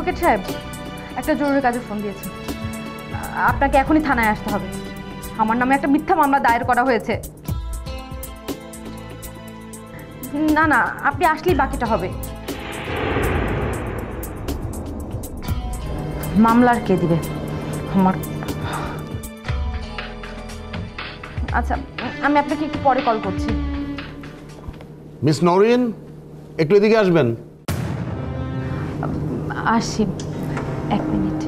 Advocate সাহেব, একটা জরুরি কাজে ফোন দিয়েছি। আপনাকে এখনই থানায় আসতে হবে। আমার নামে একটা মিথ্যা মামলা দায়ের করা হয়েছে। না না, আপনি আসলেই বাকিটা হবে। মামলার কে দিবে? আমার। আচ্ছা, আমি আপনাকে একটু পরে কল করছি। মিস নওরিন, একটু এদিকে আসবেন। আসি, 1 মিনিট।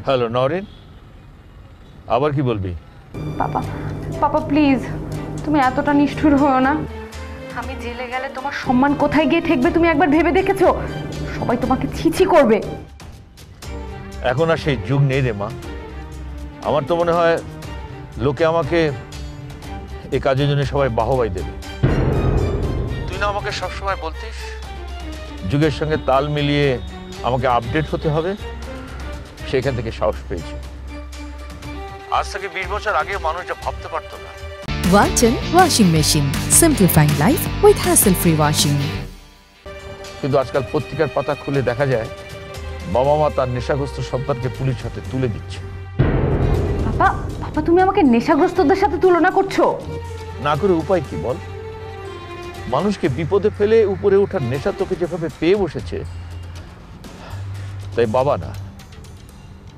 হ্যালো নওরিন, আবার কি বলবি? পাপা, পাপা প্লিজ, তুমি এতটা নিষ্ঠুর হও না। আমি জেলে গেলে তোমার সম্মান কোথায় গিয়ে ঠেকবে তুমি একবার ভেবে দেখেছো? সবাই তোমাকে ছিছি করবে। এখন আর সেই যুগ নেই রে মা। আমার তো মনে হয় লোকে আমাকে এই কাজের জন্য সবাই বাহবাই দেবে। তুই না আমাকে সবসময় বলতিস যুগের সঙ্গে তাল মিলিয়ে আমাকে আপডেট হতে হবে, সেখান থেকে সাহস পেয়েছি। আজ থেকে 20 বছর আগে মানুষ যা ভাবতে পারতো না। Walton Washing Machine, simplifying life with hassle-free washing. কিন্তু আজকাল পত্রিকার পাতা খুলে দেখা যায় বাবা মা তার নেশাগ্রস্ত সন্তানকে পুলিশ হাতে তুলে দিচ্ছে। পাপা, পাপা তুমি আমাকে নেশাগ্রস্তদের সাথে তুলনা করছো? না করে উপায় কি বল? মানুষকে বিপদে ফেলে উপরে ওঠার নেশা তোকে যেভাবে পেয়ে বসেছে, তাই বাবা না,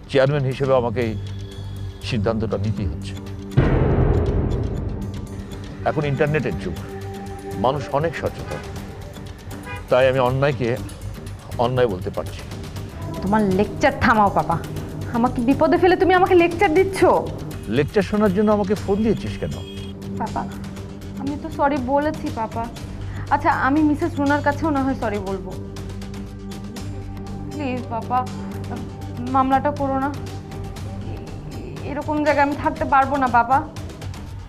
চেয়ারম্যান হিসেবে আমাকে এই সিদ্ধান্তটা নিতেই হচ্ছে। এখন ইন্টারনেটের যুগ, মানুষ অনেক সচেতন, তাই আমি অন্যায়কে অন্যায় বলতে পারছি। তোমার লেকচার থামাও পাপা। আমাকে বিপদে ফেলে তুমি আমাকে লেকচার দিচ্ছ? লেকচার শোনার জন্য আমাকে ফোন দিয়েছিস কেন? পাপা, আমি তো সরি বলেছি পাপা। আচ্ছা, আমি মিসেস রুনার কাছেও না হয় সরি বলবো। প্লিজ পাপা, মামলাটা করো না। এরকম জায়গায় আমি থাকতে পারবো না পাপা।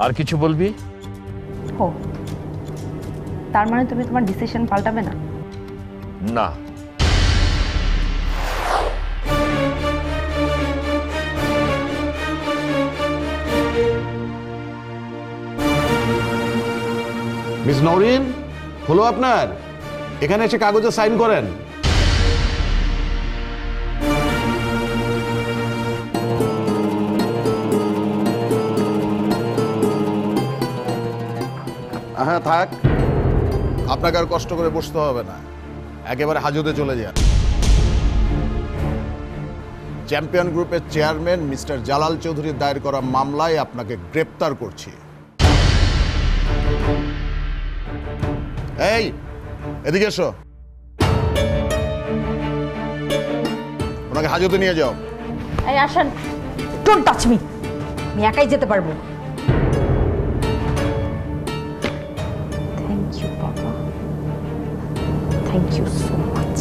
আর কিছু বলবি? হো, তার মানে তুমি তোমার ডিসিশন পাল্টাবে না? না। মিস নওরিন, হলো আপনার? এখানে এসে কাগজে সাইন করেন। হ্যাঁ থাক, আপনাকে আর কষ্ট করে বসতে হবে না, একেবারে হাজতে চলে যান। চ্যাম্পিয়ন গ্রুপের চেয়ারম্যান মিস্টার জালাল চৌধুরীর দায়ের করা মামলায় আপনাকে গ্রেপ্তার করছি। এই এদিকে এসো, ওনাকে হাজতে নিয়ে যাও। এই আসেন। ডোন্ট টাচ মি, আমি একাই যেতে পারবো। থ্যাংক ইউ বাবা, থ্যাংক ইউ সো মাচ।